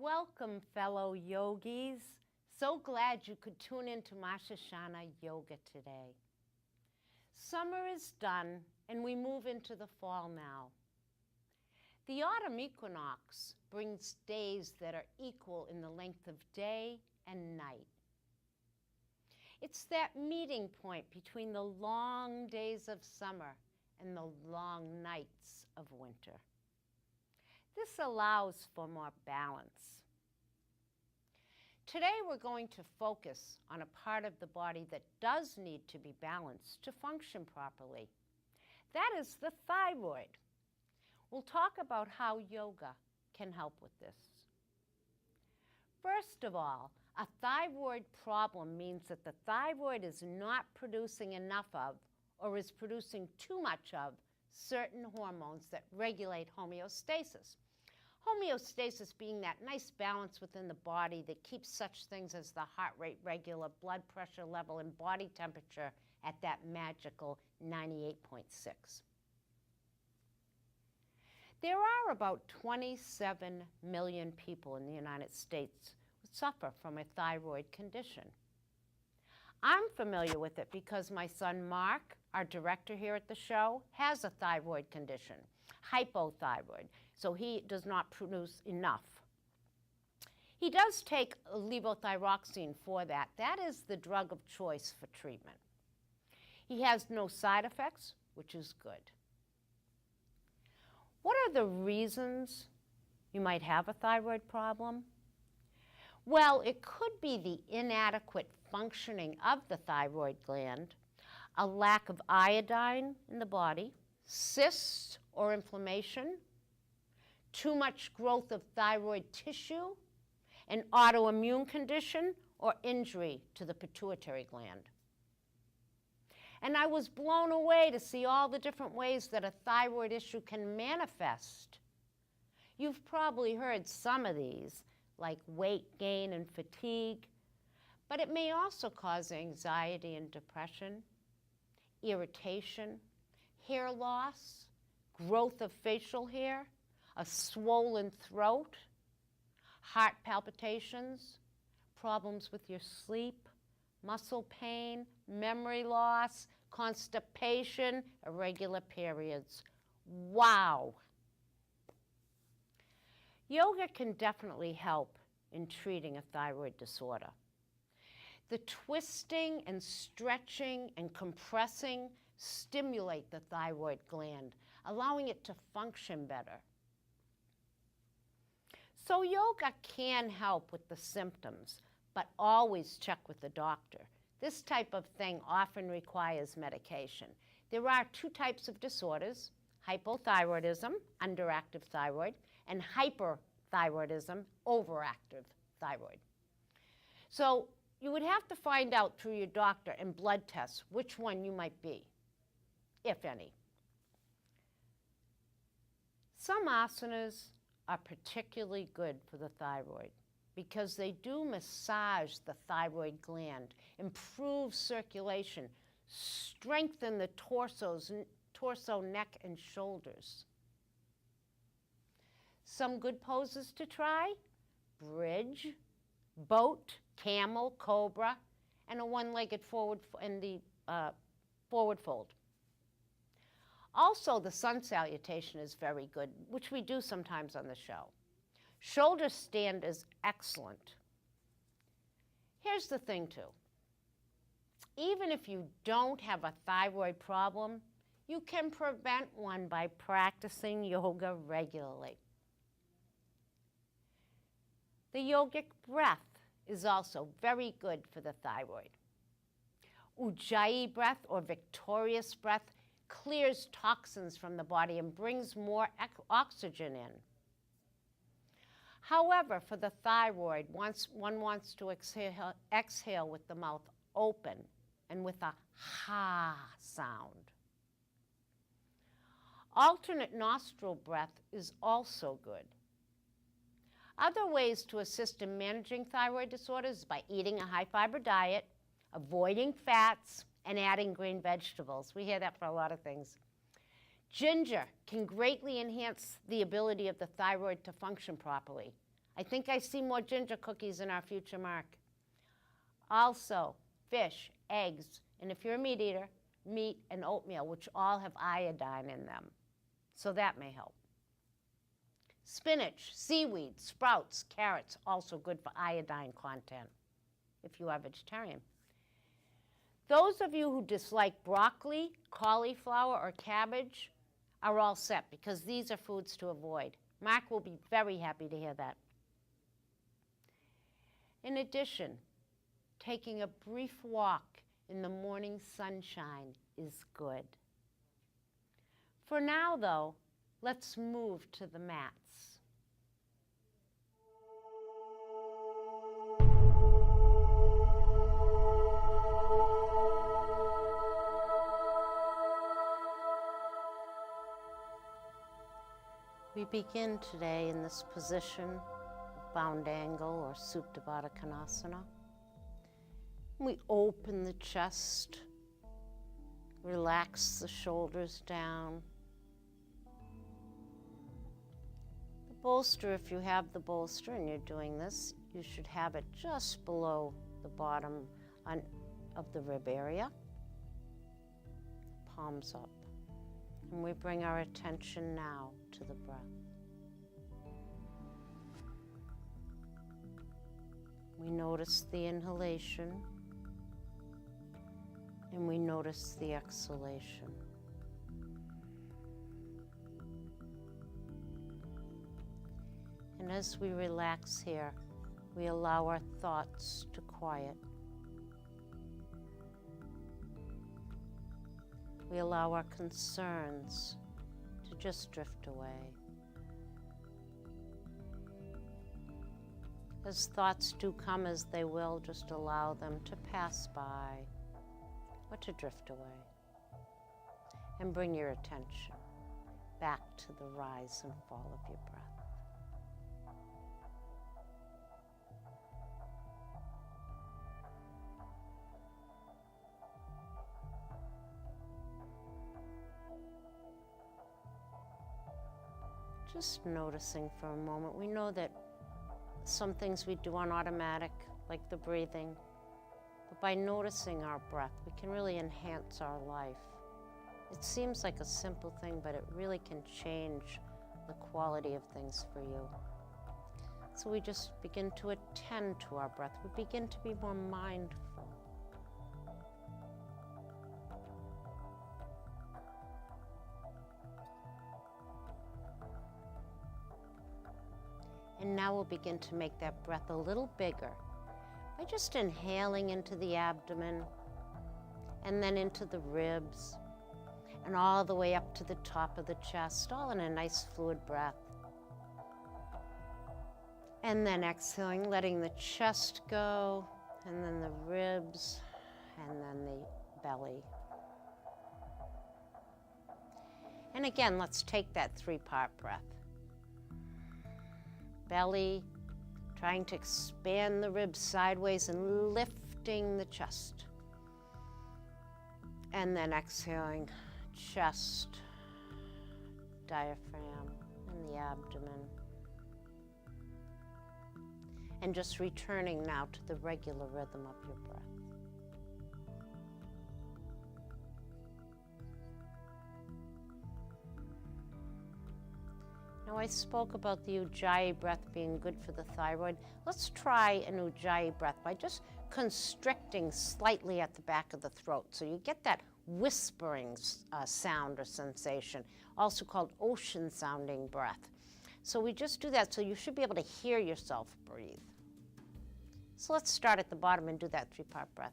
Welcome, fellow yogis. So glad you could tune into Marshashana Yoga today. Summer is done and we move into the fall now. The autumn equinox brings days that are equal in the length of day and night. It's that meeting point between the long days of summer and the long nights of winter. This allows for more balance. Today we're going to focus on a part of the body that does need to be balanced to function properly. That is the thyroid. We'll talk about how yoga can help with this. First of all, a thyroid problem means that the thyroid is not producing enough of or is producing too much of certain hormones that regulate homeostasis. Homeostasis being that nice balance within the body that keeps such things as the heart rate regular, blood pressure level, and body temperature at that magical 98.6. There are about 27 million people in the United States who suffer from a thyroid condition. I'm familiar with it because my son Mark, our director here at the show, has a thyroid condition, hypothyroid, so he does not produce enough. He does take levothyroxine for that. That is the drug of choice for treatment. He has no side effects, which is good. What are the reasons you might have a thyroid problem? Well, it could be the inadequate functioning of the thyroid gland, a lack of iodine in the body, cysts or inflammation, too much growth of thyroid tissue, an autoimmune condition, or injury to the pituitary gland. And I was blown away to see all the different ways that a thyroid issue can manifest. You've probably heard some of these, like weight gain and fatigue, but it may also cause anxiety and depression, irritation, hair loss, growth of facial hair, a swollen throat, heart palpitations, problems with your sleep, muscle pain, memory loss, constipation, irregular periods. Wow! Yoga can definitely help in treating a thyroid disorder. The twisting and stretching and compressing stimulate the thyroid gland, allowing it to function better. So yoga can help with the symptoms, but always check with the doctor. This type of thing often requires medication. There are two types of disorders: hypothyroidism, underactive thyroid, and hyperthyroidism, overactive thyroid. So you would have to find out through your doctor and blood tests which one you might be, if any. Some asanas are particularly good for the thyroid because they do massage the thyroid gland, improve circulation, strengthen the torso, neck, and shoulders. Some good poses to try: bridge, boat, camel, cobra, and a one-legged forward fold. Also, the sun salutation is very good, which we do sometimes on the show. Shoulder stand is excellent. Here's the thing, too. Even if you don't have a thyroid problem, you can prevent one by practicing yoga regularly. The yogic breath is also very good for the thyroid. Ujjayi breath, or victorious breath, clears toxins from the body and brings more oxygen in. However, for the thyroid, one wants to exhale with the mouth open and with a ha sound. Alternate nostril breath is also good. Other ways to assist in managing thyroid disorders is by eating a high-fiber diet, avoiding fats, and adding green vegetables. We hear that for a lot of things. Ginger can greatly enhance the ability of the thyroid to function properly. I think I see more ginger cookies in our future, Mark. Also, fish, eggs, and if you're a meat eater, meat and oatmeal, which all have iodine in them. So that may help. Spinach, seaweed, sprouts, carrots, also good for iodine content if you are vegetarian. Those of you who dislike broccoli, cauliflower, or cabbage are all set because these are foods to avoid. Mark will be very happy to hear that. In addition, taking a brief walk in the morning sunshine is good. For now, though, let's move to the mats. We begin today in this position of bound angle or Supta Baddha Konasana. We open the chest, relax the shoulders down. The bolster, if you have the bolster and you're doing this, you should have it just below the bottom of the rib area. Palms up. And we bring our attention now to the breath. We notice the inhalation and we notice the exhalation. And as we relax here, we allow our thoughts to quiet. We allow our concerns to just drift away. As thoughts do come as they will, just allow them to pass by or to drift away. And bring your attention back to the rise and fall of your breath. Just noticing for a moment. We know that some things we do on automatic, like the breathing, but by noticing our breath, we can really enhance our life. It seems like a simple thing, but it really can change the quality of things for you. So we just begin to attend to our breath. We begin to be more mindful. And now we'll begin to make that breath a little bigger by just inhaling into the abdomen and then into the ribs and all the way up to the top of the chest, all in a nice fluid breath. And then exhaling, letting the chest go, and then the ribs, and then the belly. And again, let's take that 3-part breath. Belly, trying to expand the ribs sideways and lifting the chest. And then exhaling, chest, diaphragm, and the abdomen. And just returning now to the regular rhythm of your breath. Now I spoke about the Ujjayi breath being good for the thyroid. Let's try an Ujjayi breath by just constricting slightly at the back of the throat. So you get that whispering sound or sensation, also called ocean sounding breath. So we just do that so you should be able to hear yourself breathe. So let's start at the bottom and do that 3-part breath.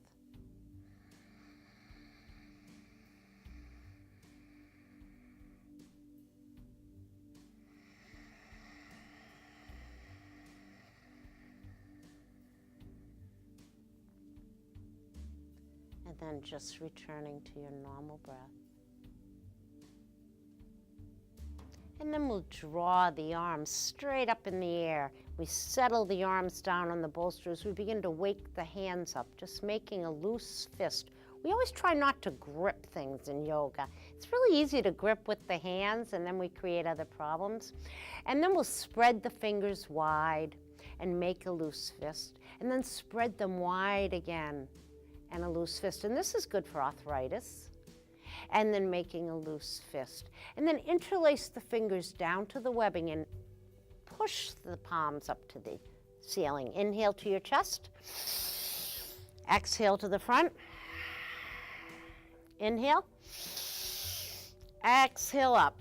And then just returning to your normal breath. And then we'll draw the arms straight up in the air. We settle the arms down on the bolsters. We begin to wake the hands up, just making a loose fist. We always try not to grip things in yoga. It's really easy to grip with the hands, and then we create other problems. And then we'll spread the fingers wide. and make a loose fist, and then spread them wide again and a loose fist. And this is good for arthritis. And then making a loose fist. And then interlace the fingers down to the webbing and push the palms up to the ceiling. Inhale to your chest. Exhale to the front. Inhale. Exhale up.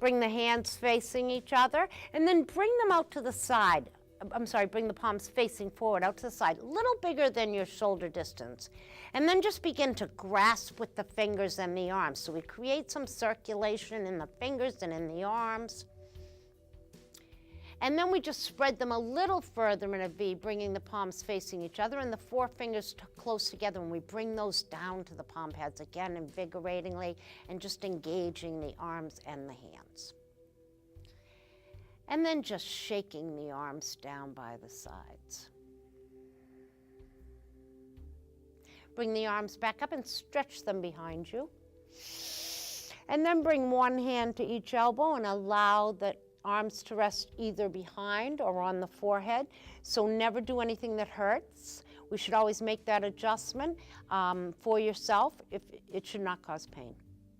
Bring the hands facing each other, and then bring them out to the side. Bring the palms facing forward, out to the side, a little bigger than your shoulder distance. And then just begin to grasp with the fingers and the arms. So we create some circulation in the fingers and in the arms. And then we just spread them a little further in a V, bringing the palms facing each other and the four fingers close together. And we bring those down to the palm pads again, invigoratingly, and just engaging the arms and the hands. And then just shaking the arms down by the sides. Bring the arms back up and stretch them behind you. And then bring one hand to each elbow and allow the arms to rest either behind or on the forehead. So never do anything that hurts. We should always make that adjustment for yourself if it should not cause pain.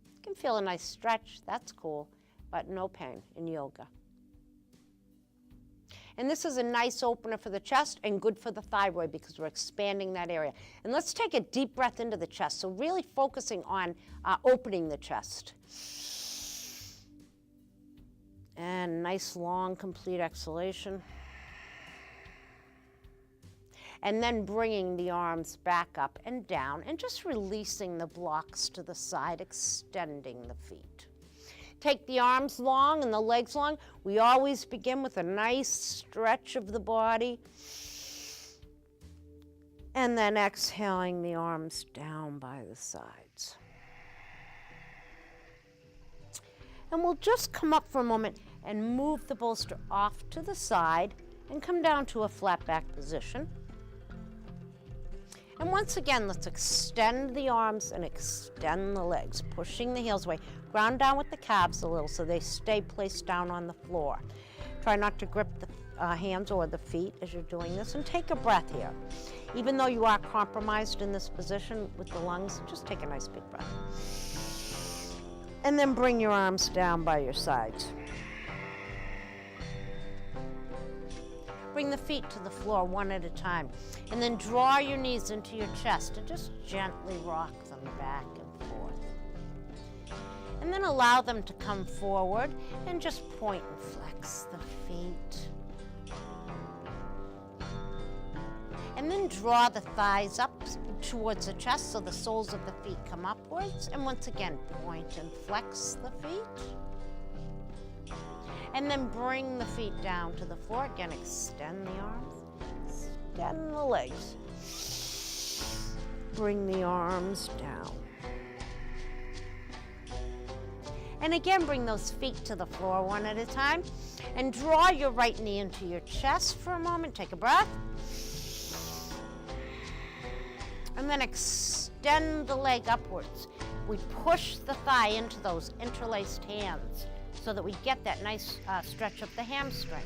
You can feel a nice stretch, that's cool, but no pain in yoga. And this is a nice opener for the chest and good for the thyroid because we're expanding that area. And let's take a deep breath into the chest. So really focusing on opening the chest. And nice, long, complete exhalation. And then bringing the arms back up and down and just releasing the blocks to the side, extending the feet. Take the arms long and the legs long. We always begin with a nice stretch of the body. And then exhaling the arms down by the sides. And we'll just come up for a moment and move the bolster off to the side and come down to a flat back position. And once again, let's extend the arms and extend the legs, pushing the heels away. Ground down with the calves a little so they stay placed down on the floor. Try not to grip the hands or the feet as you're doing this, and take a breath here. Even though you are compromised in this position with the lungs, just take a nice big breath. And then bring your arms down by your sides. Bring the feet to the floor one at a time. And then draw your knees into your chest and just gently rock them back and forth. And then allow them to come forward and just point and flex the feet. And then draw the thighs up towards the chest so the soles of the feet come upwards. And once again, point and flex the feet. And then bring the feet down to the floor. Again, extend the arms, extend the legs. Bring the arms down. And again, bring those feet to the floor one at a time. And draw your right knee into your chest for a moment. Take a breath. And then extend the leg upwards. We push the thigh into those interlaced hands so that we get that nice stretch of the hamstrings.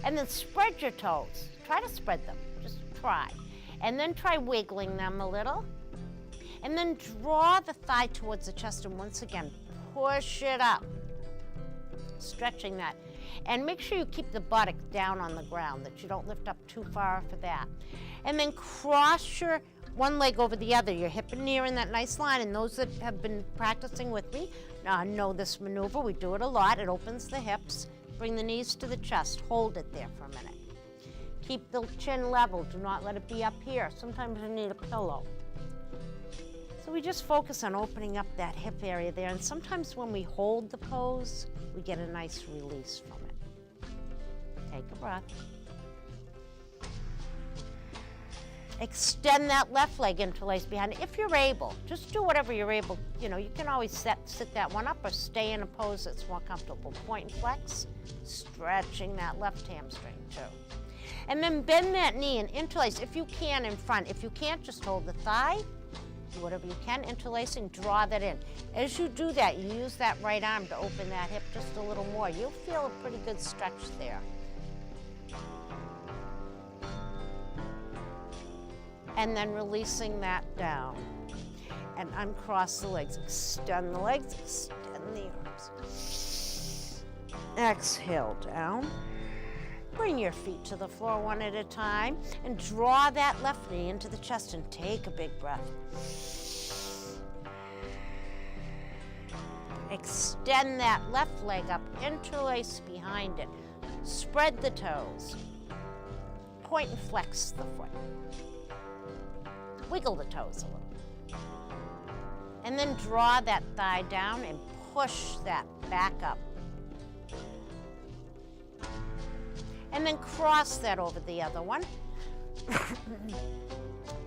And then spread your toes. Try to spread them, just try. And then try wiggling them a little. And then draw the thigh towards the chest and once again, push it up. Stretching that. And make sure you keep the buttock down on the ground, that you don't lift up too far for that. And then cross your one leg over the other, your hip and knee are in that nice line, and those that have been practicing with me know this maneuver. We do it a lot. It opens the hips. Bring the knees to the chest. Hold it there for a minute. Keep the chin level. Do not let it be up here. Sometimes you need a pillow. So we just focus on opening up that hip area there, and sometimes when we hold the pose, we get a nice release from it. Take a breath. Extend that left leg interlaced behind it. If you're able, just do whatever you're able. You know, you can always sit that one up or stay in a pose that's more comfortable. Point and flex, stretching that left hamstring too. And then bend that knee and interlace if you can in front. If you can't, just hold the thigh. Do whatever you can, interlacing, draw that in. As you do that, you use that right arm to open that hip just a little more. You'll feel a pretty good stretch there. And then releasing that down. And uncross the legs, extend the legs, extend the arms. Exhale down. Bring your feet to the floor one at a time and draw that left knee into the chest and take a big breath. Extend that left leg up, interlace behind it. Spread the toes. Point and flex the foot. Wiggle the toes a little. And then draw that thigh down and push that back up. And then cross that over the other one.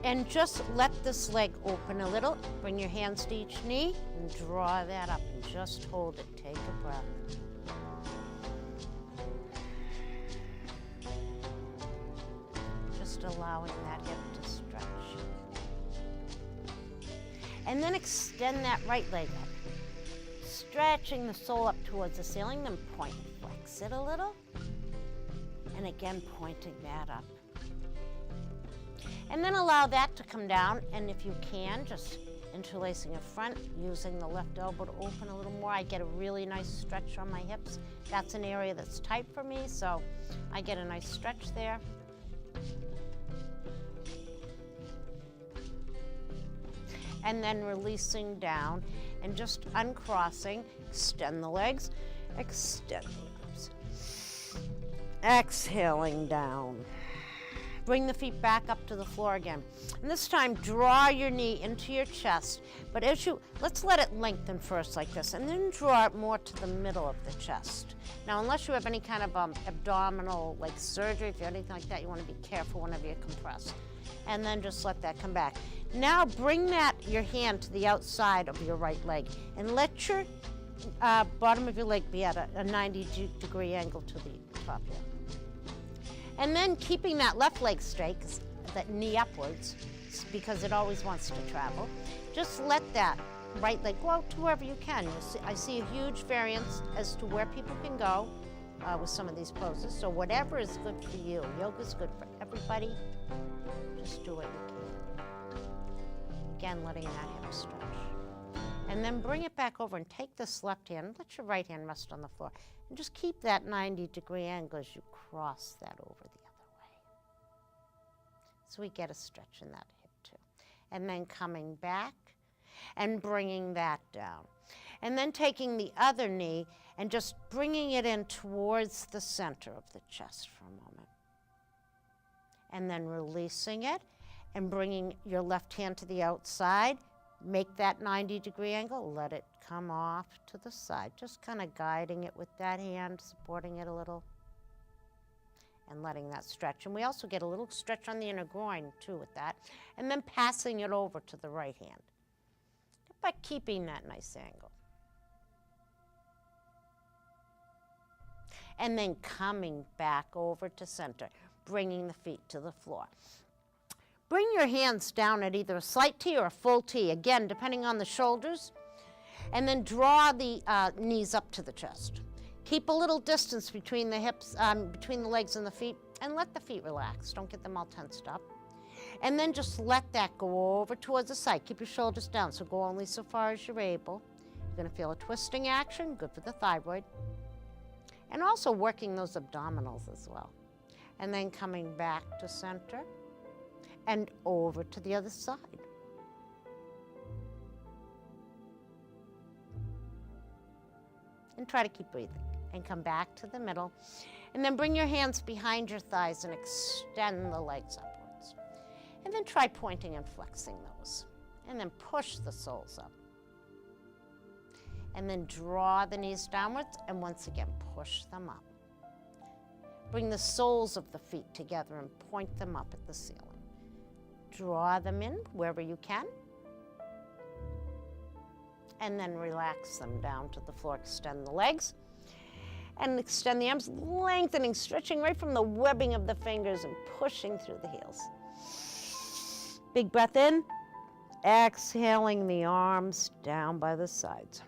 And just let this leg open a little. Bring your hands to each knee and draw that up and just hold it. Take a breath. Just allowing that hip to stretch. And then extend that right leg up. Stretching the sole up towards the ceiling, then point and flex it a little. And again, pointing that up. And then allow that to come down, and if you can, just interlacing in front, using the left elbow to open a little more. I get a really nice stretch on my hips. That's an area that's tight for me, so I get a nice stretch there. And then releasing down and just uncrossing, extend the legs, extend the arms. Exhaling down. Bring the feet back up to the floor again. And this time, draw your knee into your chest. But let's let it lengthen first like this, and then draw it more to the middle of the chest. Now, unless you have any kind of abdominal, like surgery, if you have anything like that, you want to be careful whenever you compress. And then just let that come back. Now, bring your hand to the outside of your right leg, and let your bottom of your leg be at a 90-degree angle to the top here. And then keeping that left leg straight, that knee upwards, because it always wants to travel, just let that right leg go out to wherever you can. I see a huge variance as to where people can go with some of these poses. So whatever is good for you. Yoga's good for everybody. Just do what you can. Again, letting that hip stretch. And then bring it back over and take this left hand, let your right hand rest on the floor. And just keep that 90-degree angle as you cross that over the other way. So we get a stretch in that hip too. And then coming back and bringing that down. And then taking the other knee and just bringing it in towards the center of the chest for a moment. And then releasing it and bringing your left hand to the outside. Make that 90-degree angle, let it come off to the side, just kind of guiding it with that hand, supporting it a little, and letting that stretch. And we also get a little stretch on the inner groin, too, with that, and then passing it over to the right hand, but keeping that nice angle. And then coming back over to center, bringing the feet to the floor. Bring your hands down at either a slight T or a full T, again, depending on the shoulders, and then draw the knees up to the chest. Keep a little distance between the hips, between the legs and the feet, and let the feet relax. Don't get them all tensed up. And then just let that go over towards the side. Keep your shoulders down, so go only so far as you're able. You're going to feel a twisting action, good for the thyroid, and also working those abdominals as well. And then coming back to center. And over to the other side. And try to keep breathing. And come back to the middle. And then bring your hands behind your thighs and extend the legs upwards. And then try pointing and flexing those. And then push the soles up. And then draw the knees downwards and once again push them up. Bring the soles of the feet together and point them up at the ceiling. Draw them in wherever you can. And then relax them down to the floor. Extend the legs. And extend the arms, lengthening, stretching right from the webbing of the fingers and pushing through the heels. Big breath in. Exhaling the arms down by the sides.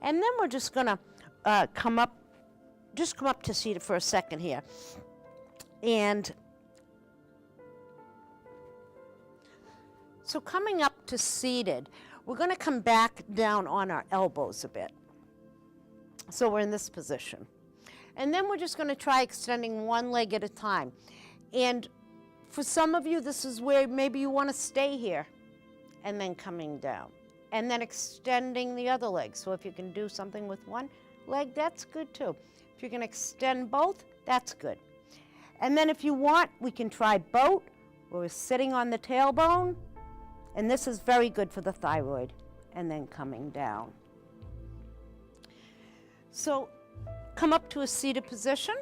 And then we're just going to come up to seated for a second here. And so coming up to seated, we're going to come back down on our elbows a bit. So we're in this position. And then we're just going to try extending one leg at a time. And for some of you, this is where maybe you want to stay here and then coming down. And then extending the other leg. So if you can do something with one leg, that's good too. If you can extend both, that's good. And then if you want, we can try boat, where we're sitting on the tailbone. And this is very good for the thyroid. And then coming down. So come up to a seated position,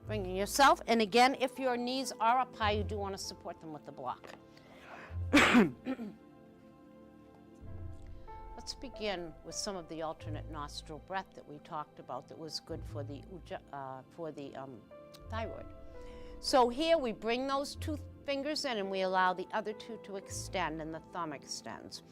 bringing yourself. And again, if your knees are up high, you do want to support them with the block. Let's begin with some of the alternate nostril breath that we talked about that was good for the thyroid. So here we bring those 2 fingers in and we allow the other 2 to extend and the thumb extends.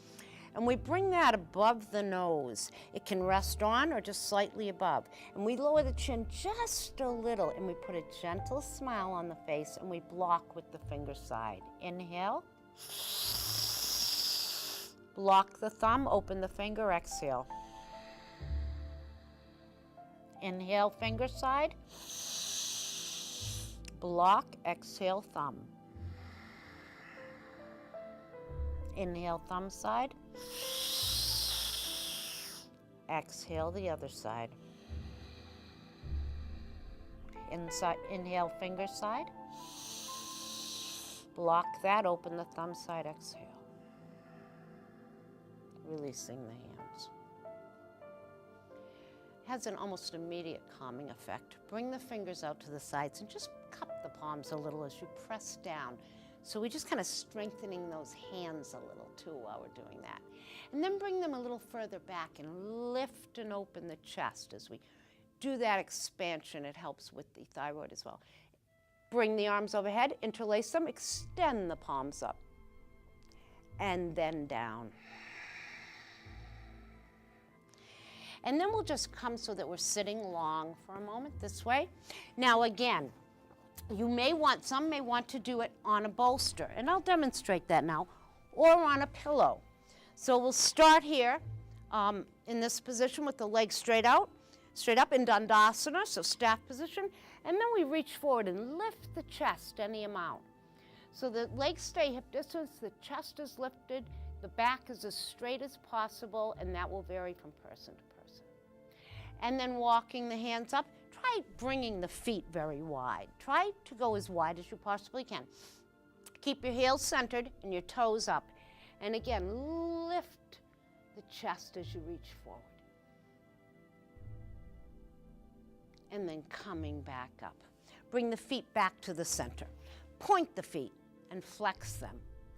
And we bring that above the nose. It can rest on or just slightly above. And we lower the chin just a little and we put a gentle smile on the face and we block with the finger side. Inhale. Block the thumb, open the finger, exhale. Inhale, finger side. Block, exhale, thumb. Inhale, thumb side. Exhale, the other side. Inhale, finger side. Block that, open the thumb side, exhale. Releasing the hands. Has an almost immediate calming effect. Bring the fingers out to the sides and just cup the palms a little as you press down. So we're just kind of strengthening those hands a little too while we're doing that. And then bring them a little further back and lift and open the chest as we do that expansion. It helps with the thyroid as well. Bring the arms overhead, interlace them, extend the palms up, and then down. And then we'll just come so that we're sitting long for a moment this way. Now again, some may want to do it on a bolster, and I'll demonstrate that now, or on a pillow. So we'll start here in this position with the legs straight up in Dandasana, so staff position, and then we reach forward and lift the chest any amount. So the legs stay hip distance, the chest is lifted, the back is as straight as possible, and that will vary from person to person. And then walking the hands up, try bringing the feet very wide. Try to go as wide as you possibly can. Keep your heels centered and your toes up. And again, lift the chest as you reach forward. And then coming back up. Bring the feet back to the center. Point the feet and flex them.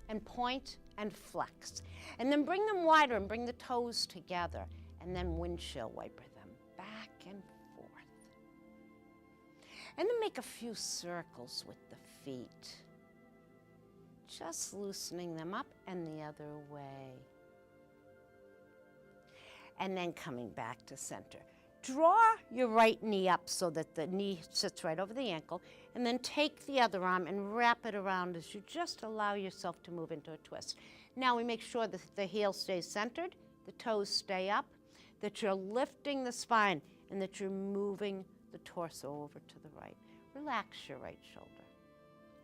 And point and flex. And then bring them wider and bring the toes together. And then windshield wiper them back and forth. And then make a few circles with the feet. Just loosening them up and the other way. And then coming back to center. Draw your right knee up so that the knee sits right over the ankle, and then take the other arm and wrap it around as you just allow yourself to move into a twist. Now we make sure that the heel stays centered, the toes stay up, that you're lifting the spine, and that you're moving the torso over to the right. Relax your right shoulder.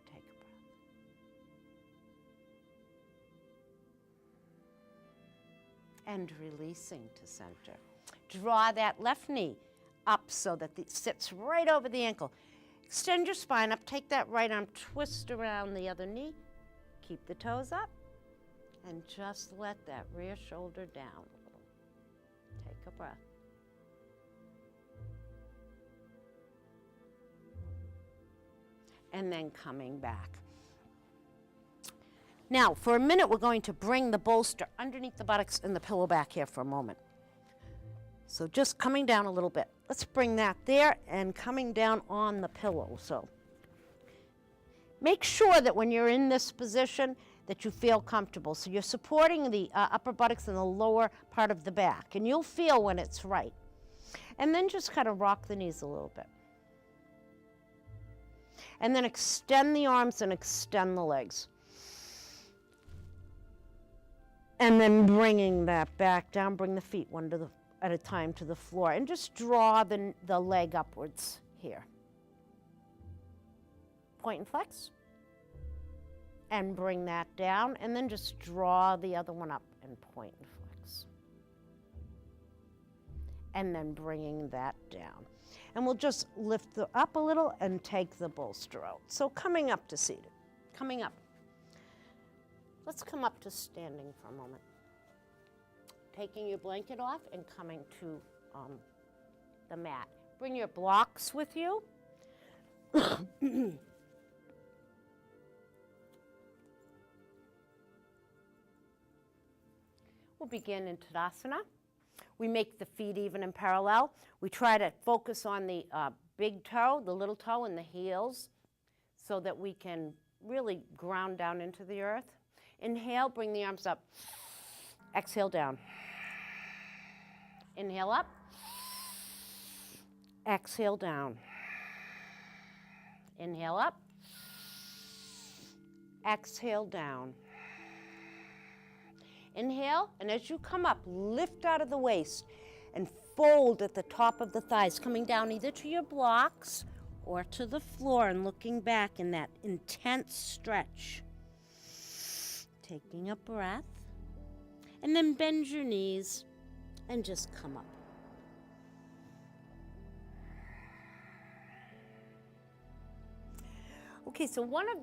Take a breath. And releasing to center. Draw that left knee up so that it sits right over the ankle. Extend your spine up, take that right arm, twist around the other knee, keep the toes up, and just let that rear shoulder down a little. Take a breath. And then coming back. Now, for a minute, we're going to bring the bolster underneath the buttocks and the pillow back here for a moment. So just coming down a little bit. Let's bring that there and coming down on the pillow. So make sure that when you're in this position that you feel comfortable. So you're supporting the upper buttocks and the lower part of the back. And you'll feel when it's right. And then just kind of rock the knees a little bit. And then extend the arms and extend the legs. And then bringing that back down, bring the feet one at a time to the floor. And just draw the leg upwards here. Point and flex. And bring that down. And then just draw the other one up and point and flex. And then bringing that down. And we'll just lift up a little and take the bolster out. So coming up to seated, coming up. Let's come up to standing for a moment. Taking your blanket off and coming to the mat. Bring your blocks with you. We'll begin in Tadasana. We make the feet even and parallel. We try to focus on the big toe, the little toe, and the heels so that we can really ground down into the earth. Inhale, bring the arms up. Exhale, down. Inhale up. Exhale, down. Inhale up. Exhale, down. Inhale, and as you come up, lift out of the waist and fold at the top of the thighs, coming down either to your blocks or to the floor and looking back in that intense stretch. Taking a breath, and then bend your knees and just come up. Okay, so one of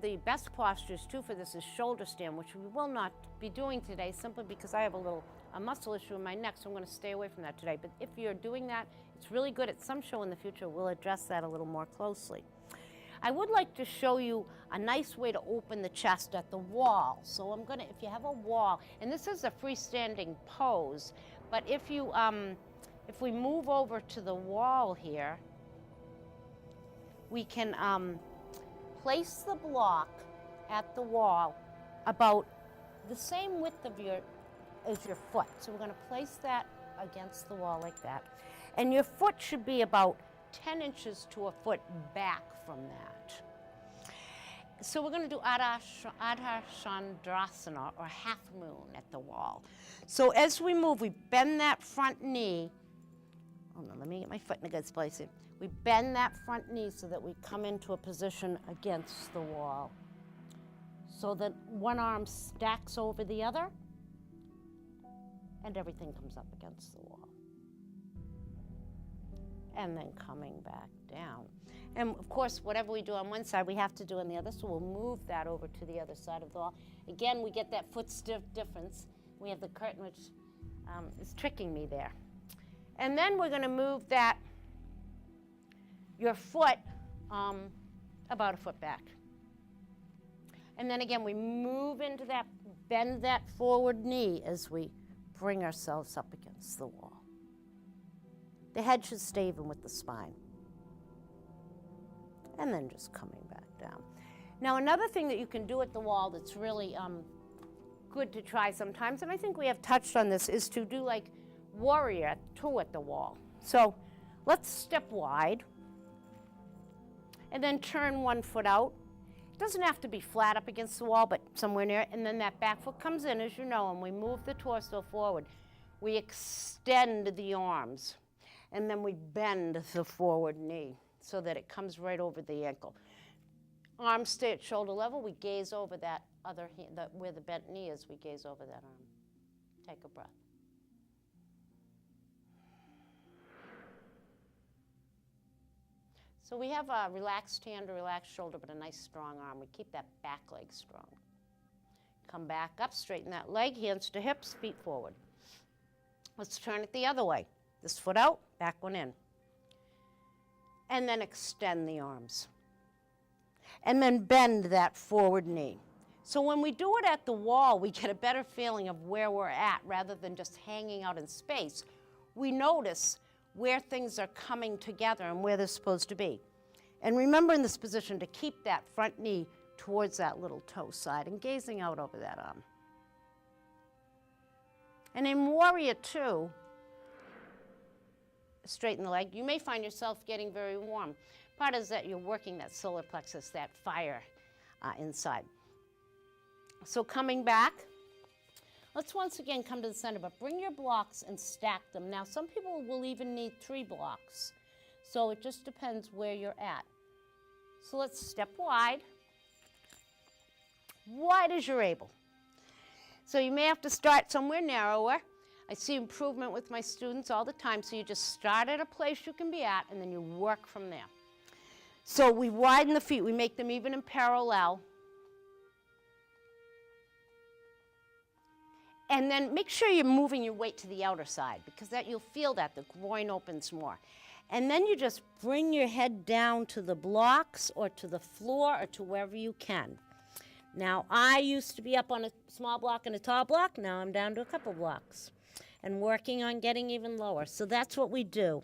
the best postures too for this is shoulder stand, which we will not be doing today simply because I have a muscle issue in my neck, so I'm going to stay away from that today. But if you're doing that, it's really good. At some show in the future, we'll address that a little more closely. I would like to show you a nice way to open the chest at the wall. So I'm going to, if you have a wall, and this is a freestanding pose, but if we move over to the wall here, we can place the block at the wall about the same width of as your foot. So we're going to place that against the wall like that. And your foot should be about 10 inches to a foot back from that. So we're going to do Ardha Chandrasana, or half moon at the wall. So as we move, we bend that front knee. Hold on, let me get my foot in a good place here. We bend that front knee so that we come into a position against the wall. So that one arm stacks over the other and everything comes up against the wall. And then coming back down. And of course, whatever we do on one side, we have to do on the other, so we'll move that over to the other side of the wall. Again, we get that foot stiff difference. We have the curtain, which is tricking me there. And then we're going to move your foot about a foot back. And then again, we move into that, bend that forward knee as we bring ourselves up against the wall. The head should stay even with the spine. And then just coming back down. Now, another thing that you can do at the wall that's really good to try sometimes, and I think we have touched on this, is to do like warrior two at the wall. So let's step wide and then turn one foot out. It doesn't have to be flat up against the wall, but somewhere near it. And then that back foot comes in, as you know, and we move the torso forward. We extend the arms, and then we bend the forward knee so that it comes right over the ankle. Arms stay at shoulder level. We gaze over that other hand, where the bent knee is, we gaze over that arm. Take a breath. So we have a relaxed hand, a relaxed shoulder, but a nice strong arm. We keep that back leg strong. Come back up, straighten that leg, hands to hips, feet forward. Let's turn it the other way. This foot out, back one in. And then extend the arms. And then bend that forward knee. So when we do it at the wall, we get a better feeling of where we're at rather than just hanging out in space. We notice where things are coming together and where they're supposed to be. And remember in this position to keep that front knee towards that little toe side and gazing out over that arm. And in Warrior Two, straighten the leg. You may find yourself getting very warm. Part is that you're working that solar plexus, that fire inside. So coming back, let's once again come to the center, but bring your blocks and stack them. Now, some people will even need 3 blocks, so it just depends where you're at. So let's step wide as you're able. So you may have to start somewhere narrower. I see improvement with my students all the time, so you just start at a place you can be at, and then you work from there. So we widen the feet. We make them even in parallel. And then make sure you're moving your weight to the outer side, because that you'll feel that the groin opens more. And then you just bring your head down to the blocks or to the floor or to wherever you can. Now, I used to be up on a small block and a tall block. Now I'm down to a couple blocks and working on getting even lower. So that's what we do.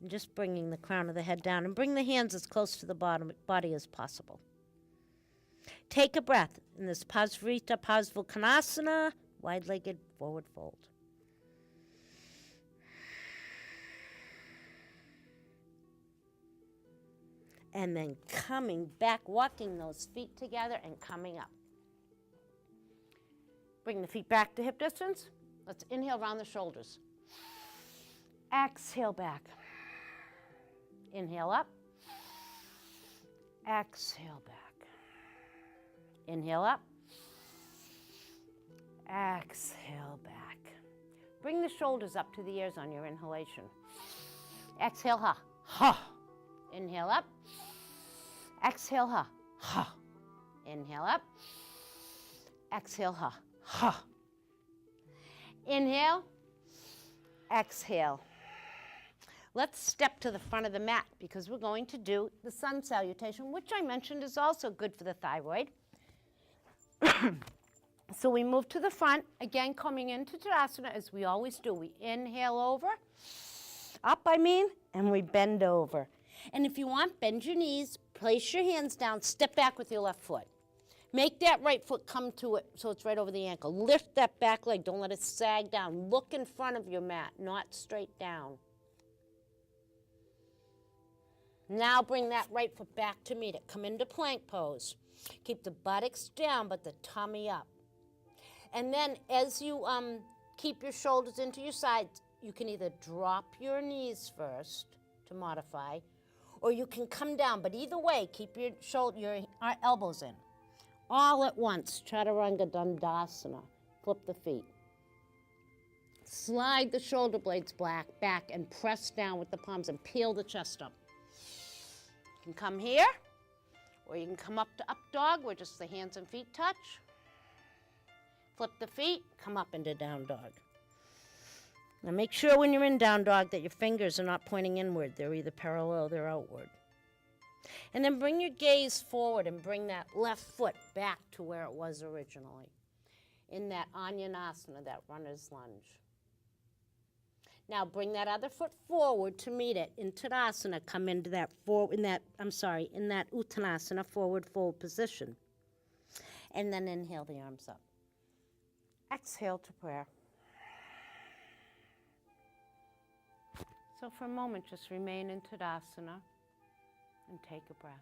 And just bringing the crown of the head down and bring the hands as close to the body as possible. Take a breath in this Parsvrita Parsvukhanasana, wide-legged forward fold. And then coming back, walking those feet together and coming up. Bring the feet back to hip distance. Let's inhale around the shoulders. Exhale back. Inhale up. Exhale back. Inhale up. Exhale back. Bring the shoulders up to the ears on your inhalation. Exhale, ha, ha. Inhale up. Exhale, ha, ha. Inhale up. Exhale, ha, ha. Inhale. Exhale. Let's step to the front of the mat because we're going to do the sun salutation, which I mentioned is also good for the thyroid. So we move to the front, again coming into Tadasana as we always do. We inhale over, up and we bend over. And if you want, bend your knees, place your hands down, step back with your left foot. Make that right foot come to it so it's right over the ankle. Lift that back leg, don't let it sag down. Look in front of your mat, not straight down. Now bring that right foot back to meet it. Come into plank pose. Keep the buttocks down, but the tummy up. And then as you keep your shoulders into your sides, you can either drop your knees first to modify, or you can come down. But either way, keep your elbows in. All at once, Chaturanga Dandasana. Flip the feet. Slide the shoulder blades back and press down with the palms and peel the chest up. You can come here, or you can come up to up dog where just the hands and feet touch. Flip the feet, come up into down dog. Now make sure when you're in down dog that your fingers are not pointing inward. They're either parallel or they're outward. And then bring your gaze forward and bring that left foot back to where it was originally. In that Anjanasana, that runner's lunge. Now bring that other foot forward to meet it. In Tadasana, come into that in that Uttanasana, forward fold position. And then inhale the arms up. Exhale to prayer. So for a moment, just remain in Tadasana and take a breath.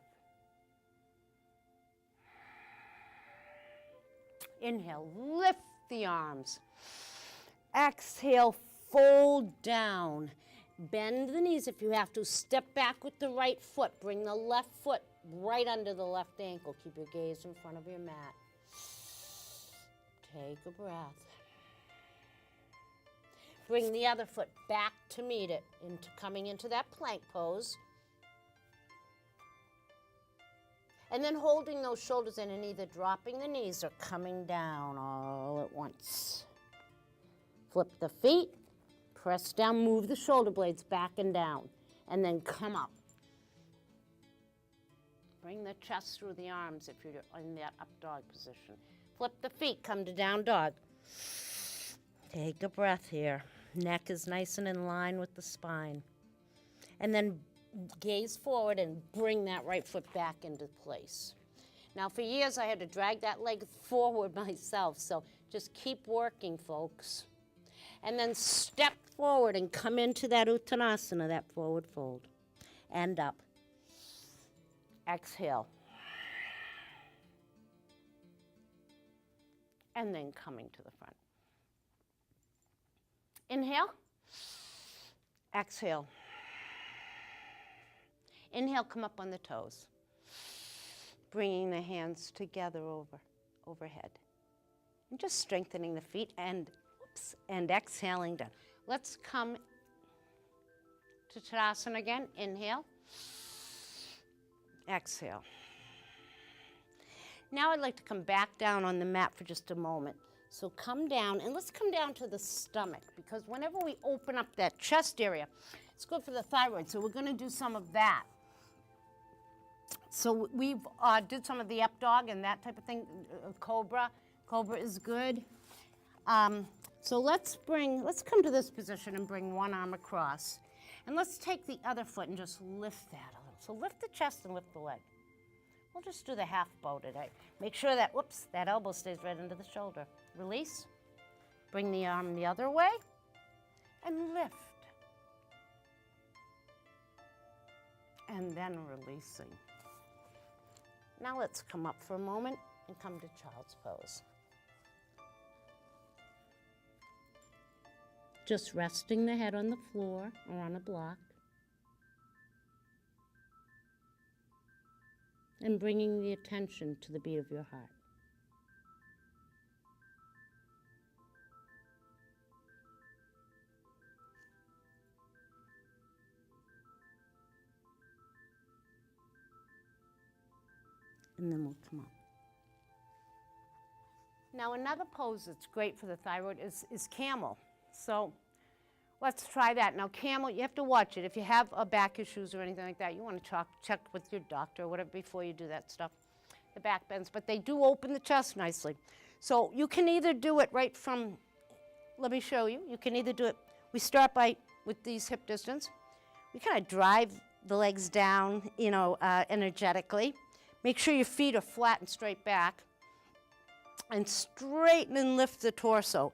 Inhale, lift the arms. Exhale, fold down. Bend the knees if you have to. Step back with the right foot. Bring the left foot right under the left ankle. Keep your gaze in front of your mat. Take a breath. Bring the other foot back to meet it, coming into that plank pose. And then holding those shoulders in and either dropping the knees or coming down all at once. Flip the feet, press down, move the shoulder blades back and down, and then come up. Bring the chest through the arms if you're in that up dog position. Flip the feet, come to down dog. Take a breath here. Neck is nice and in line with the spine. And then gaze forward and bring that right foot back into place. Now for years I had to drag that leg forward myself, so just keep working, folks. And then step forward and come into that Uttanasana, that forward fold. And up. Exhale. And then coming to the front. Inhale. Exhale. Inhale, come up on the toes. Bringing the hands together overhead. And just strengthening the feet and exhaling down. Let's come to Tadasana again. Inhale. Exhale. Now I'd like to come back down on the mat for just a moment. So come down, and let's come down to the stomach, because whenever we open up that chest area, it's good for the thyroid. So we're going to do some of that. So we've did some of the up dog and that type of thing. Cobra. Cobra is good. So let's come to this position and bring one arm across. And let's take the other foot and just lift that a little. So lift the chest and lift the leg. We'll just do the half bow today. Make sure that, that elbow stays right into the shoulder. Release. Bring the arm the other way. And lift. And then releasing. Now let's come up for a moment and come to child's pose. Just resting the head on the floor or on a block. And bringing the attention to the beat of your heart. And then we'll come up. Now another pose that's great for the thyroid is camel. So let's try that. Now camel, you have to watch it. If you have back issues or anything like that, you want to check with your doctor or whatever before you do that stuff, the back bends. But they do open the chest nicely. So you can either do it right from, let me show you. You can either do it, we start with these hip distance. We kind of drive the legs down, energetically. Make sure your feet are flat and straight back. And straighten and lift the torso.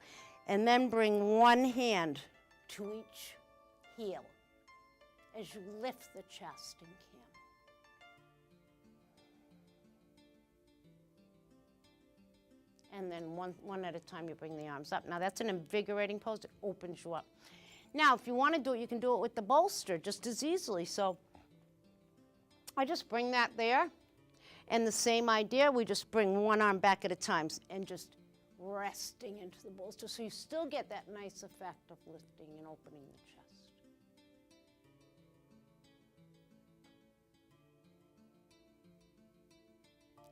And then bring one hand to each heel as you lift the chest in camel. And then one at a time you bring the arms up. Now that's an invigorating pose. It opens you up. Now if you want to do it, you can do it with the bolster just as easily. So I just bring that there. And the same idea, we just bring one arm back at a time and just resting into the bolster. So you still get that nice effect of lifting and opening the chest.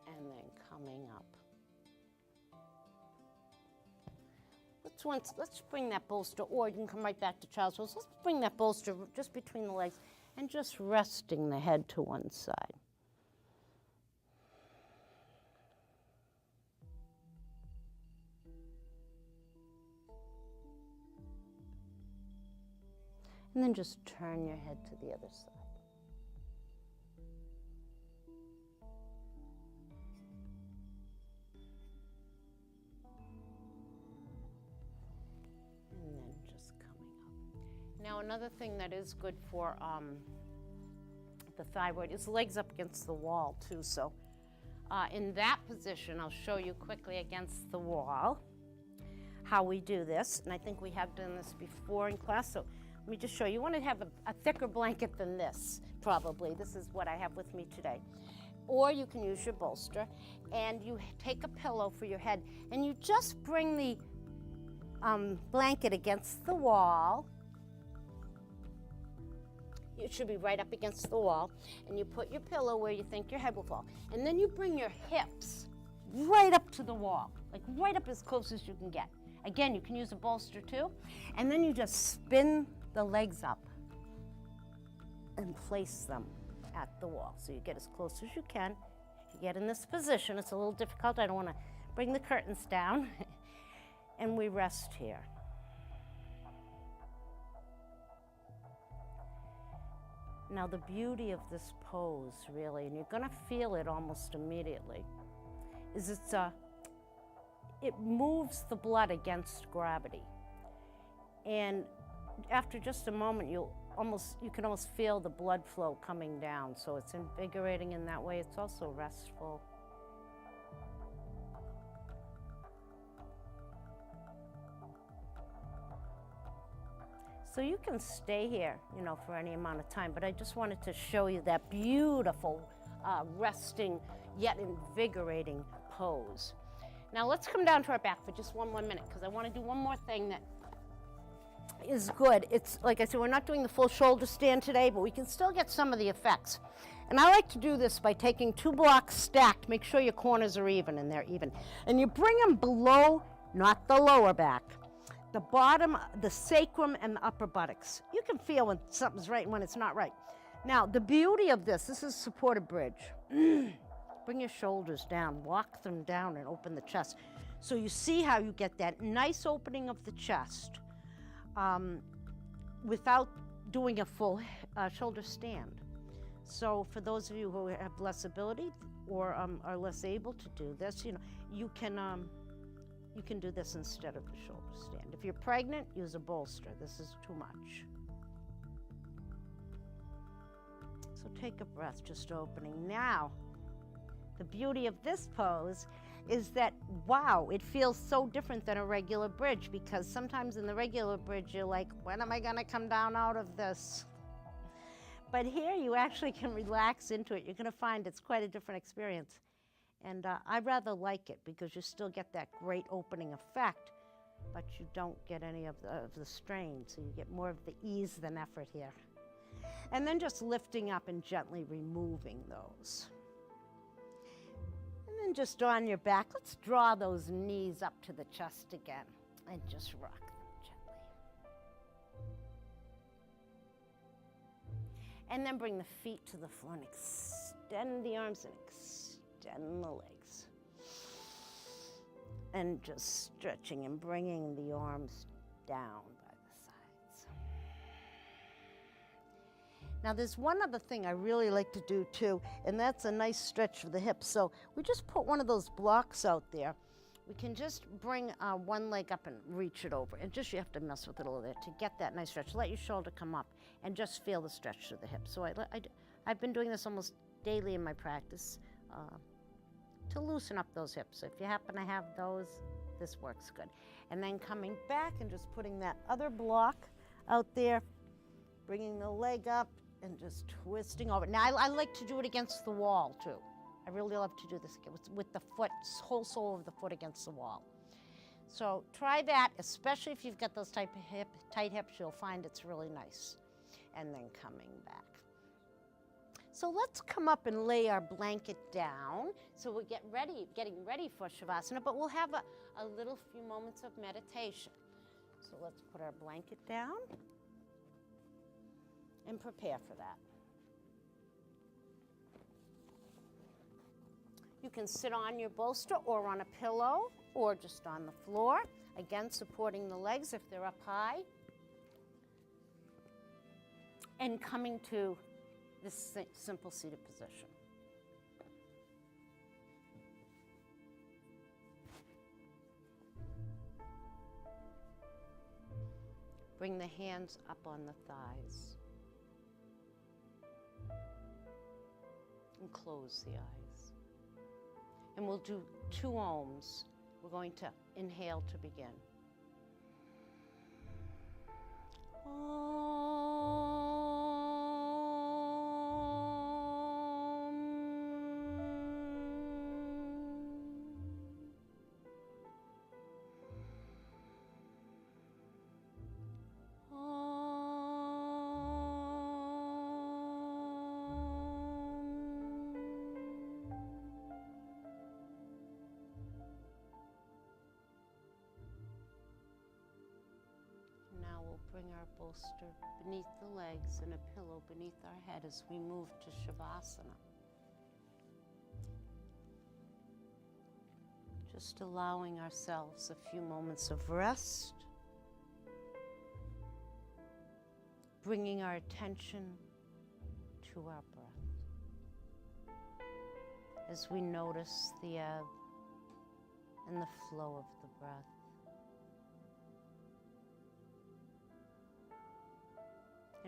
And then coming up. Let's bring that bolster, or you can come right back to child's pose. Let's bring that bolster just between the legs and just resting the head to one side. And then just turn your head to the other side. And then just coming up. Now another thing that is good for the thyroid is legs up against the wall too. So in that position, I'll show you quickly against the wall how we do this. And I think we have done this before in class. So let me just show you. You want to have a thicker blanket than this, probably. This is what I have with me today. Or you can use your bolster, and you take a pillow for your head, and you just bring the blanket against the wall. It should be right up against the wall, and you put your pillow where you think your head will fall. And then you bring your hips right up to the wall, like right up as close as you can get. Again, you can use a bolster too. And then you just spin the legs up and place them at the wall. So you get as close as you can. You get in this position. It's a little difficult. I don't want to bring the curtains down. And we rest here. Now the beauty of this pose, really, and you're going to feel it almost immediately, is it moves the blood against gravity. And after just a moment, you can almost feel the blood flow coming down. So it's invigorating in that way. It's also restful. So you can stay here, for any amount of time, but I just wanted to show you that beautiful, resting yet invigorating pose. Now let's come down to our back for just one more minute, because I want to do one more thing that is good. It's like I said, we're not doing the full shoulder stand today, but we can still get some of the effects. And I like to do this by taking 2 blocks stacked. Make sure your corners are even, and they're even. And you bring them below, not the lower back, the bottom, the sacrum, and the upper buttocks. You can feel when something's right and when it's not right. Now, the beauty of this is supported bridge. Bring your shoulders down, walk them down, and open the chest. So you see how you get that nice opening of the chest without doing a full shoulder stand. So for those of you who have less ability or are less able to do this, you can do this instead of the shoulder stand. If you're pregnant, use a bolster. This is too much. So take a breath, just opening. Now, the beauty of this pose is that, wow, it feels so different than a regular bridge, because sometimes in the regular bridge, you're like, when am I gonna come down out of this? But here you actually can relax into it. You're gonna find it's quite a different experience. And I rather like it because you still get that great opening effect, but you don't get any of the strain, so you get more of the ease than effort here. And then just lifting up and gently removing those. And then just on your back, let's draw those knees up to the chest again and just rock them gently. And then bring the feet to the floor and extend the arms and extend the legs. And just stretching and bringing the arms down by the sides. Now there's one other thing I really like to do too, and that's a nice stretch for the hips. So we just put one of those blocks out there. We can just bring one leg up and reach it over. And just, you have to mess with it a little bit to get that nice stretch. Let your shoulder come up and just feel the stretch to the hips. So I've been doing this almost daily in my practice to loosen up those hips. So if you happen to have those, this works good. And then coming back and just putting that other block out there, bringing the leg up and just twisting over. Now I like to do it against the wall too. I really love to do this with the foot, whole sole of the foot against the wall. So try that, especially if you've got those tight hips, you'll find it's really nice. And then coming back. So let's come up and lay our blanket down. So we'll getting ready for Shavasana, but we'll have a little few moments of meditation. So let's put our blanket down and prepare for that. You can sit on your bolster or on a pillow or just on the floor. Again, supporting the legs if they're up high. And coming to this simple seated position. Bring the hands up on the thighs. And close the eyes. And we'll do 2 ohms. We're going to inhale to begin. Bring our bolster beneath the legs and a pillow beneath our head as we move to Shavasana. Just allowing ourselves a few moments of rest, bringing our attention to our breath as we notice the ebb and the flow of the breath.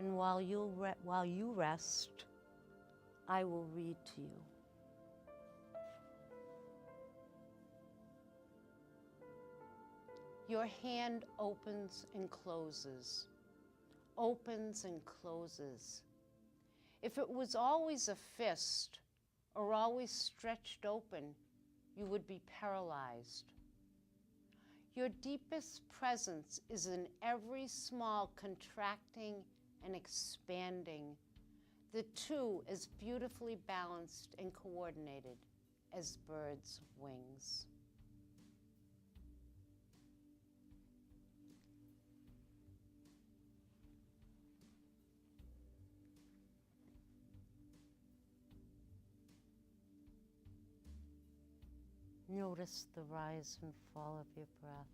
And while you rest, I will read to you. Your hand opens and closes, opens and closes. If it was always a fist or always stretched open, you would be paralyzed. Your deepest presence is in every small contracting and expanding, the two as beautifully balanced and coordinated as birds' wings. Notice the rise and fall of your breath.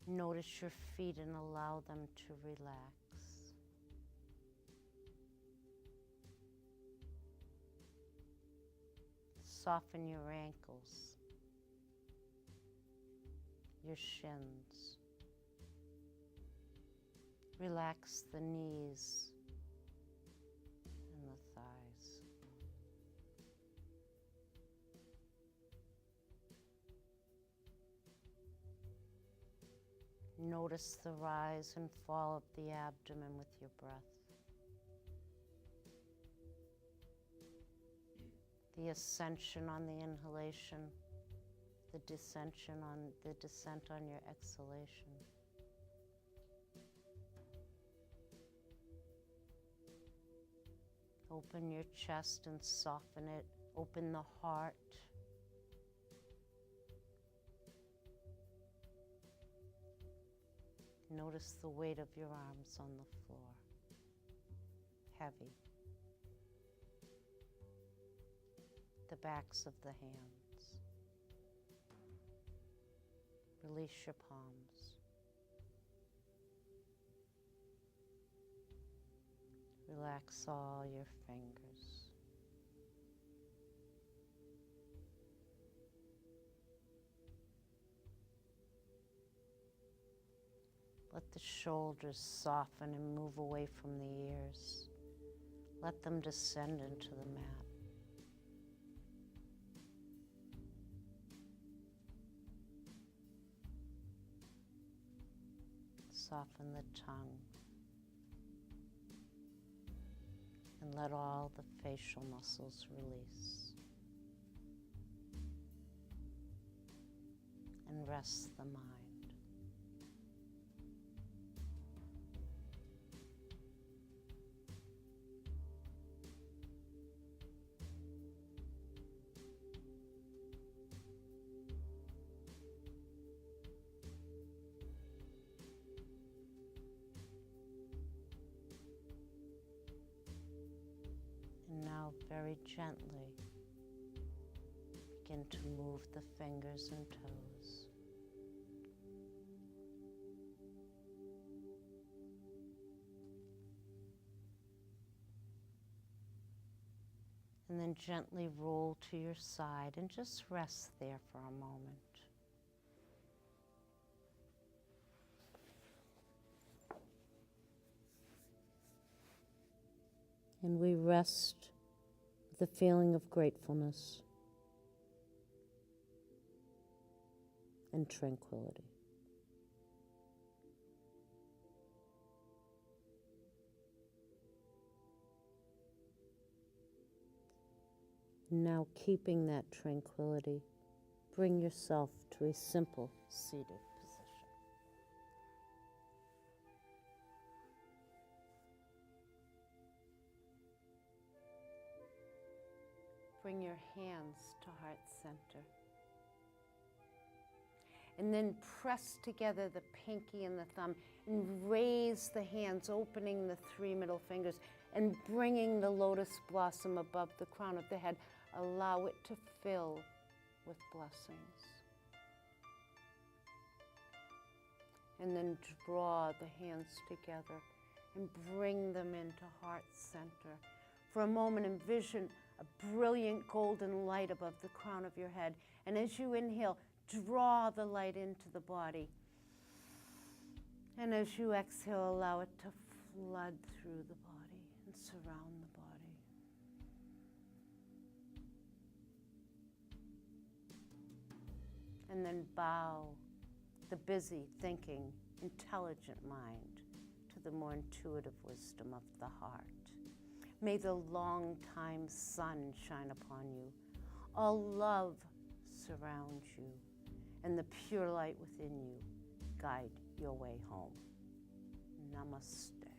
Notice your feet and allow them to relax. Soften your ankles, your shins. Relax the knees and the thighs. Notice the rise and fall of the abdomen with your breath. The ascension on the inhalation, the descent on your exhalation. Open your chest and soften it. Open the heart. Notice the weight of your arms on the floor. Heavy. The backs of the hands. Release your palms. Relax all your fingers. Let the shoulders soften and move away from the ears. Let them descend into the mat. Soften the tongue. And let all the facial muscles release. And rest the mind. And now very gently begin to move the fingers and toes. And then gently roll to your side and just rest there for a moment. And we rest with a feeling of gratefulness and tranquility. Now, keeping that tranquility, bring yourself to a simple seated position. Bring your hands to heart center. And then press together the pinky and the thumb and raise the hands, opening the 3 middle fingers and bringing the lotus blossom above the crown of the head. Allow it to fill with blessings. And then draw the hands together and bring them into heart center. For a moment, envision a brilliant golden light above the crown of your head. And as you inhale, draw the light into the body. And as you exhale, allow it to flood through the body and surround the body. And then bow the busy, thinking, intelligent mind to the more intuitive wisdom of the heart. May the long-time sun shine upon you. All love surround you, and the pure light within you guide your way home. Namaste.